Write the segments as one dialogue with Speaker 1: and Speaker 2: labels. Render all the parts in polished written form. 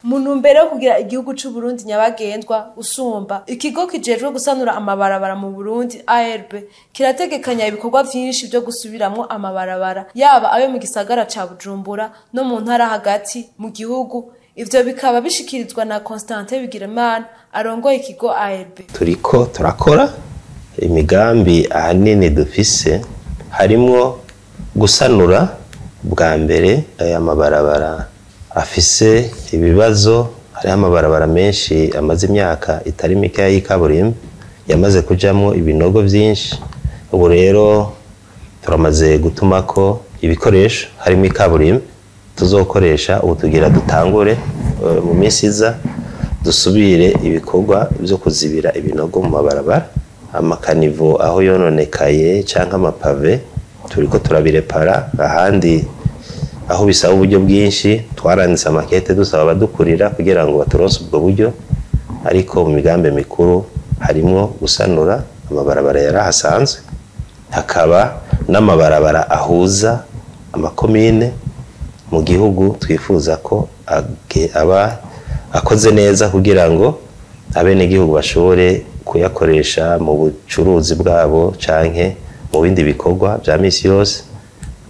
Speaker 1: mu ntumbero yo kugira igihugu c'u Burundi nyabagendwa usumba ikigo kijejwe gusanura amabarabara mu Burundi ARB kirategekanya ibikorwa vyinshi byo gusubiramwo amabarabara yaba ayo mu gisagara ca Bujumbura no mu ntara hagati mu gihugu. Ivyo bikaba bishikirizwa na Constantin Bigirimana arongoye ikigo ARB.
Speaker 2: Turiko turakora imigambi ahanini dufise harimwo gusanura bwa mbere aya mabarabara afise ibibazo. Hari amabarabara menshi amaze imyaka itari mike y'ikaburimbi yamaze kujamwo ibinogo vyinshi. Ubu rero turamaze gutumako ibikoresho harimo ikaburimbi tuzokoresha. Ubu tugira dutangure mu minsi iza dusubire ibikorwa byo kuzibira ibinogo mu mabarabara. Amakanivo aho yononekaye canke amapave turiko turabirepara. Ahandi aho bisaba uburyo bwinshi twaranditse amakete dusaba abadukurira kugira ngo baturonse ubwo buryo, ariko mu migambi mikuru harimo gusanura amabarabara yarahasanzwe, hakaba n'amabarabara ahuza amakomine mu gihugu. Twifuza ko aba akoze neza kugira ngo abenegihugu bashobore kuyakoresha mu bucuruzi bwabo canke mu bindi bikorwa vya misi yose.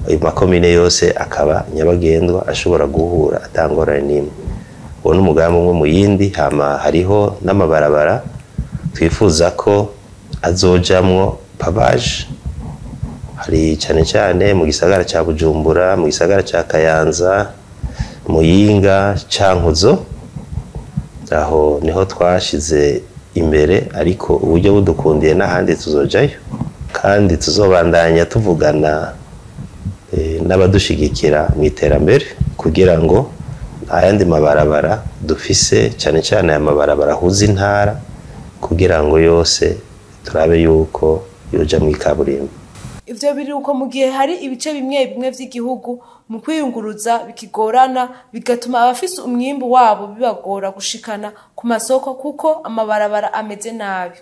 Speaker 2: Ayo makomine yose akaba nyabagendwa ashobora guhura atangorane n'imwe. Uwo n'umugambi umwe mu yindi. Hama hariho n'amabarabara twifuza ko azojamwo pavage. Hari cyane cyane mu gisagara ca Bujumbura, mu gisagara ca Kayanza, Muyinga, Cankuzo. Aho niho twashize imbere, ariko uburyo budukundiye n'ahandi tuzojayo, kandi tuzobandanya tuvugana n'abadushigikira mu iterambere kugira ngo ayandi mabarabara dufise cyane cyane aya mabarabara ahuza intara, kugira ngo yose turabe yuko yoja mu ikaburimbi.
Speaker 1: Ivyo biri uko mu gihe hari ibice bimwe bimwe vy'igihugu mu kwiyunguruza bikigorana, bigatuma abafise umwimbu wabo bibagora gushikana ku masoko kuko amabarabara ameze nabi.